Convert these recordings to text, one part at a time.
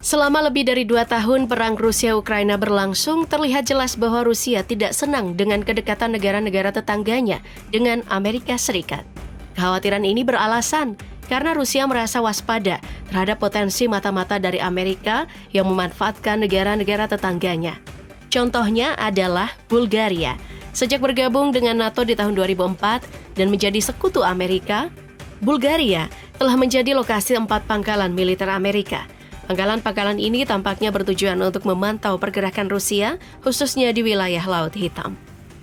Selama lebih dari 2 tahun perang Rusia-Ukraina berlangsung, terlihat jelas bahwa Rusia tidak senang dengan kedekatan negara-negara tetangganya dengan Amerika Serikat. Kekhawatiran ini beralasan karena Rusia merasa waspada terhadap potensi mata-mata dari Amerika yang memanfaatkan negara-negara tetangganya. Contohnya adalah Bulgaria. Sejak bergabung dengan NATO di tahun 2004 dan menjadi sekutu Amerika, Bulgaria telah menjadi lokasi 4 pangkalan militer Amerika. Pangkalan-pangkalan ini tampaknya bertujuan untuk memantau pergerakan Rusia, khususnya di wilayah Laut Hitam.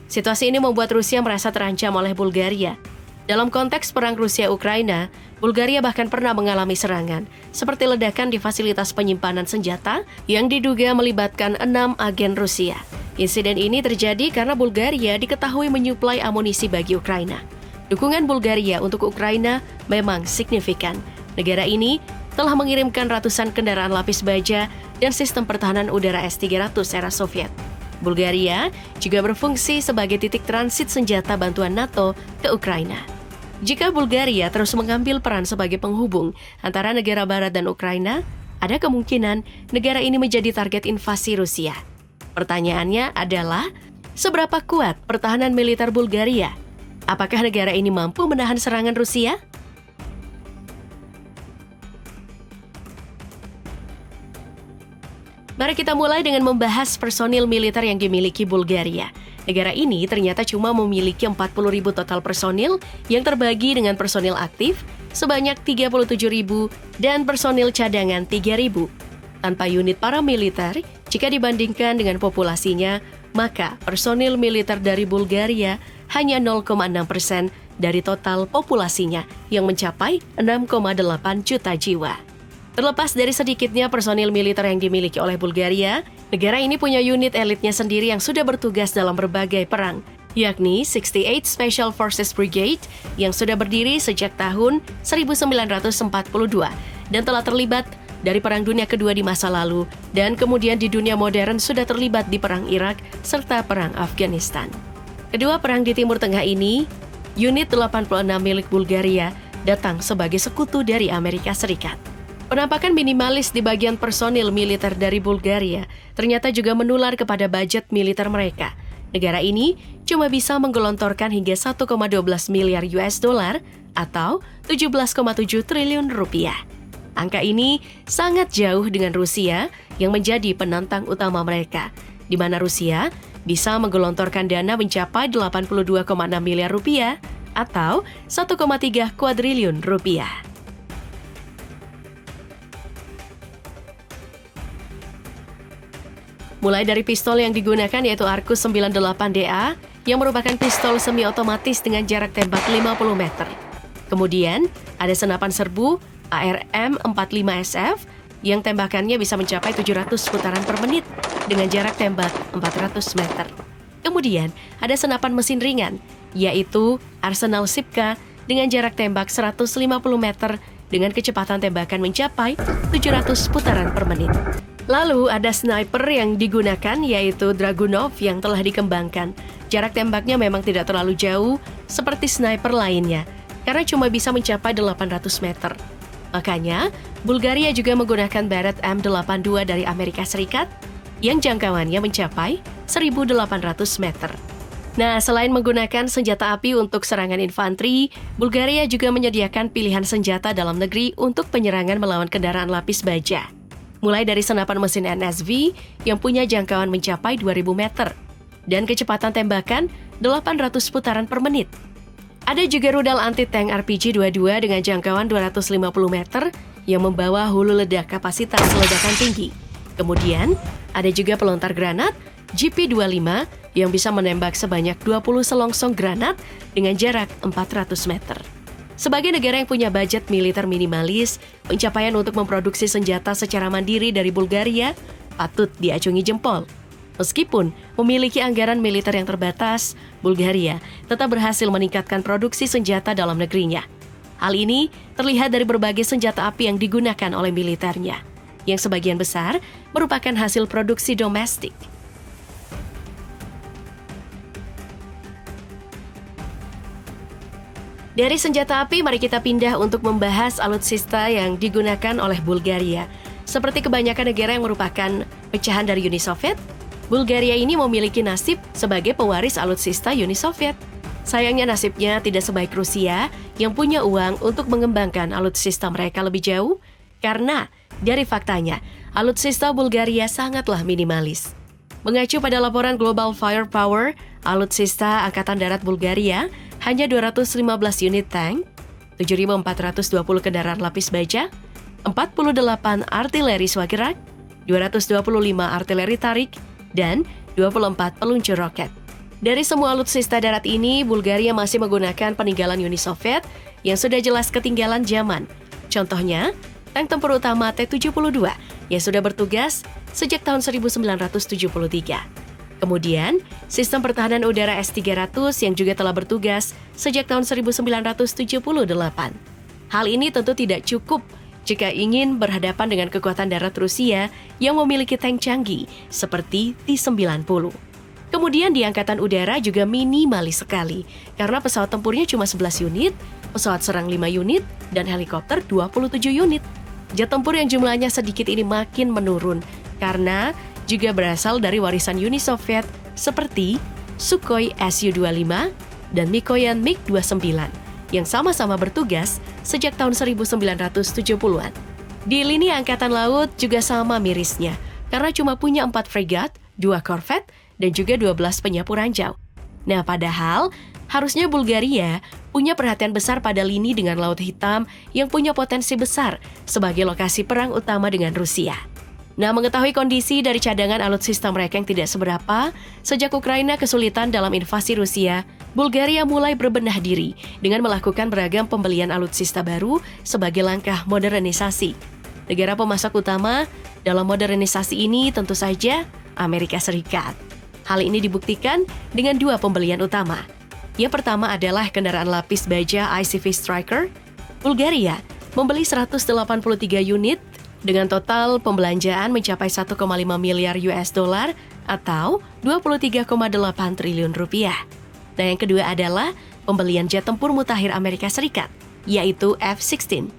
Situasi ini membuat Rusia merasa terancam oleh Bulgaria. Dalam konteks perang Rusia-Ukraina, Bulgaria bahkan pernah mengalami serangan, seperti ledakan di fasilitas penyimpanan senjata yang diduga melibatkan 6 agen Rusia. Insiden ini terjadi karena Bulgaria diketahui menyuplai amunisi bagi Ukraina. Dukungan Bulgaria untuk Ukraina memang signifikan. Negara ini telah mengirimkan ratusan kendaraan lapis baja dan sistem pertahanan udara S-300 era Soviet. Bulgaria juga berfungsi sebagai titik transit senjata bantuan NATO ke Ukraina. Jika Bulgaria terus mengambil peran sebagai penghubung antara negara barat dan Ukraina, ada kemungkinan negara ini menjadi target invasi Rusia. Pertanyaannya adalah, seberapa kuat pertahanan militer Bulgaria? Apakah negara ini mampu menahan serangan Rusia? Mari kita mulai dengan membahas personil militer yang dimiliki Bulgaria. Negara ini ternyata cuma memiliki 40.000 total personil yang terbagi dengan personil aktif sebanyak 37.000 dan personil cadangan 3.000. Tanpa unit paramiliter, jika dibandingkan dengan populasinya, maka personil militer dari Bulgaria hanya 0,6% dari total populasinya yang mencapai 6,8 juta jiwa. Terlepas dari sedikitnya personil militer yang dimiliki oleh Bulgaria, negara ini punya unit elitnya sendiri yang sudah bertugas dalam berbagai perang, yakni 68 Special Forces Brigade yang sudah berdiri sejak tahun 1942 dan telah terlibat dari Perang Dunia Kedua di masa lalu dan kemudian di dunia modern sudah terlibat di Perang Irak serta Perang Afghanistan. Kedua perang di Timur Tengah ini, unit 86 milik Bulgaria datang sebagai sekutu dari Amerika Serikat. Penampakan minimalis di bagian personil militer dari Bulgaria ternyata juga menular kepada budget militer mereka. Negara ini cuma bisa menggelontorkan hingga 1,12 miliar US dollar atau 17,7 triliun rupiah. Angka ini sangat jauh dengan Rusia yang menjadi penantang utama mereka, di mana Rusia bisa menggelontorkan dana mencapai 82,6 miliar rupiah atau 1,3 kuadriliun rupiah. Mulai dari pistol yang digunakan yaitu Arcus 98DA yang merupakan pistol semi-otomatis dengan jarak tembak 50 meter. Kemudian ada senapan serbu ARM-45SF yang tembakannya bisa mencapai 700 putaran per menit dengan jarak tembak 400 meter. Kemudian ada senapan mesin ringan yaitu Arsenal Sipka dengan jarak tembak 150 meter dengan kecepatan tembakan mencapai 700 putaran per menit. Lalu ada sniper yang digunakan yaitu Dragunov yang telah dikembangkan. Jarak tembaknya memang tidak terlalu jauh seperti sniper lainnya karena cuma bisa mencapai 800 meter. Makanya, Bulgaria juga menggunakan Barrett M82 dari Amerika Serikat yang jangkauannya mencapai 1.800 meter. Nah, selain menggunakan senjata api untuk serangan infanteri, Bulgaria juga menyediakan pilihan senjata dalam negeri untuk penyerangan melawan kendaraan lapis baja. Mulai dari senapan mesin NSV yang punya jangkauan mencapai 2.000 meter dan kecepatan tembakan 800 putaran per menit. Ada juga rudal anti-tank RPG-22 dengan jangkauan 250 meter yang membawa hulu ledak kapasitas ledakan tinggi. Kemudian, ada juga pelontar granat GP25 yang bisa menembak sebanyak 20 selongsong granat dengan jarak 400 meter. Sebagai negara yang punya budget militer minimalis, pencapaian untuk memproduksi senjata secara mandiri dari Bulgaria patut diacungi jempol. Meskipun memiliki anggaran militer yang terbatas, Bulgaria tetap berhasil meningkatkan produksi senjata dalam negerinya. Hal ini terlihat dari berbagai senjata api yang digunakan oleh militernya, yang sebagian besar merupakan hasil produksi domestik. Dari senjata api, mari kita pindah untuk membahas alutsista yang digunakan oleh Bulgaria. Seperti kebanyakan negara yang merupakan pecahan dari Uni Soviet, Bulgaria ini memiliki nasib sebagai pewaris alutsista Uni Soviet. Sayangnya nasibnya tidak sebaik Rusia yang punya uang untuk mengembangkan alutsista mereka lebih jauh, karena dari faktanya, alutsista Bulgaria sangatlah minimalis. Mengacu pada laporan Global Firepower, alutsista Angkatan Darat Bulgaria hanya 215 unit tank, 7.420 kendaraan lapis baja, 48 artileri swagerak, 225 artileri tarik, dan 24 peluncur roket. Dari semua alutsista darat ini, Bulgaria masih menggunakan peninggalan Uni Soviet yang sudah jelas ketinggalan zaman. Contohnya, tank tempur utama T-72 yang sudah bertugas sejak tahun 1973. Kemudian, sistem pertahanan udara S-300 yang juga telah bertugas sejak tahun 1978. Hal ini tentu tidak cukup jika ingin berhadapan dengan kekuatan darat Rusia yang memiliki tank canggih seperti T-90. Kemudian di Angkatan Udara juga minimalis sekali, karena pesawat tempurnya cuma 11 unit, pesawat serang 5 unit, dan helikopter 27 unit. Jet tempur yang jumlahnya sedikit ini makin menurun, karena juga berasal dari warisan Uni Soviet seperti Sukhoi Su-25 dan Mikoyan MiG-29 yang sama-sama bertugas sejak tahun 1970-an. Di lini Angkatan Laut juga sama mirisnya, karena cuma punya 4 fregat, 2 korvet, dan juga 12 penyapu ranjau. Nah, padahal harusnya Bulgaria punya perhatian besar pada lini dengan Laut Hitam yang punya potensi besar sebagai lokasi perang utama dengan Rusia. Nah, mengetahui kondisi dari cadangan alutsista mereka yang tidak seberapa, sejak Ukraina kesulitan dalam invasi Rusia, Bulgaria mulai berbenah diri dengan melakukan beragam pembelian alutsista baru sebagai langkah modernisasi. Negara pemasok utama dalam modernisasi ini tentu saja Amerika Serikat. Hal ini dibuktikan dengan 2 pembelian utama. Yang pertama adalah kendaraan lapis baja ICV Striker. Bulgaria membeli 183 unit dengan total pembelanjaan mencapai 1,5 miliar US dollar atau 23,8 triliun rupiah. Dan yang kedua adalah pembelian jet tempur mutakhir Amerika Serikat, yaitu F-16.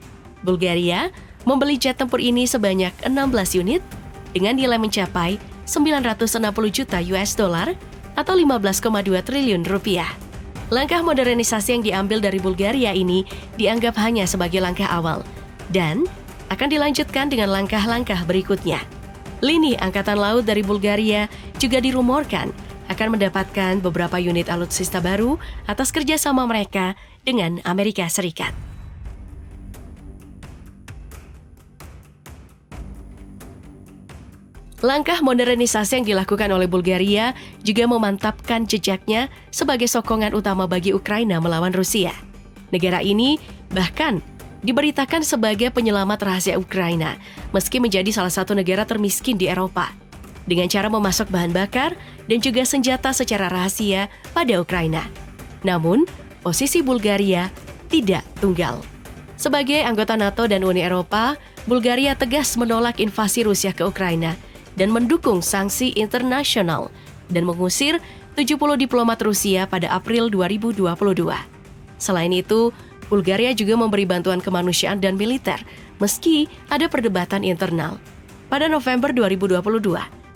Bulgaria membeli jet tempur ini sebanyak 16 unit dengan nilai mencapai 960 juta US dollar atau 15,2 triliun rupiah. Langkah modernisasi yang diambil dari Bulgaria ini dianggap hanya sebagai langkah awal dan akan dilanjutkan dengan langkah-langkah berikutnya. Lini Angkatan Laut dari Bulgaria juga dirumorkan akan mendapatkan beberapa unit alutsista baru atas kerjasama mereka dengan Amerika Serikat. Langkah modernisasi yang dilakukan oleh Bulgaria juga memantapkan jejaknya sebagai sokongan utama bagi Ukraina melawan Rusia. Negara ini bahkan diberitakan sebagai penyelamat rahasia Ukraina, meski menjadi salah satu negara termiskin di Eropa, dengan cara memasok bahan bakar dan juga senjata secara rahasia pada Ukraina. Namun, posisi Bulgaria tidak tunggal. Sebagai anggota NATO dan Uni Eropa, Bulgaria tegas menolak invasi Rusia ke Ukraina dan mendukung sanksi internasional dan mengusir 70 diplomat Rusia pada April 2022. Selain itu, Bulgaria juga memberi bantuan kemanusiaan dan militer, meski ada perdebatan internal. Pada November 2022,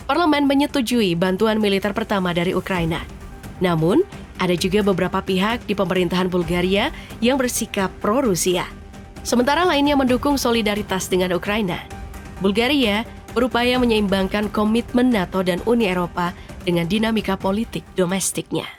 parlemen menyetujui bantuan militer pertama dari Ukraina. Namun, ada juga beberapa pihak di pemerintahan Bulgaria yang bersikap pro-Rusia. Sementara lainnya mendukung solidaritas dengan Ukraina. Bulgaria berupaya menyeimbangkan komitmen NATO dan Uni Eropa dengan dinamika politik domestiknya.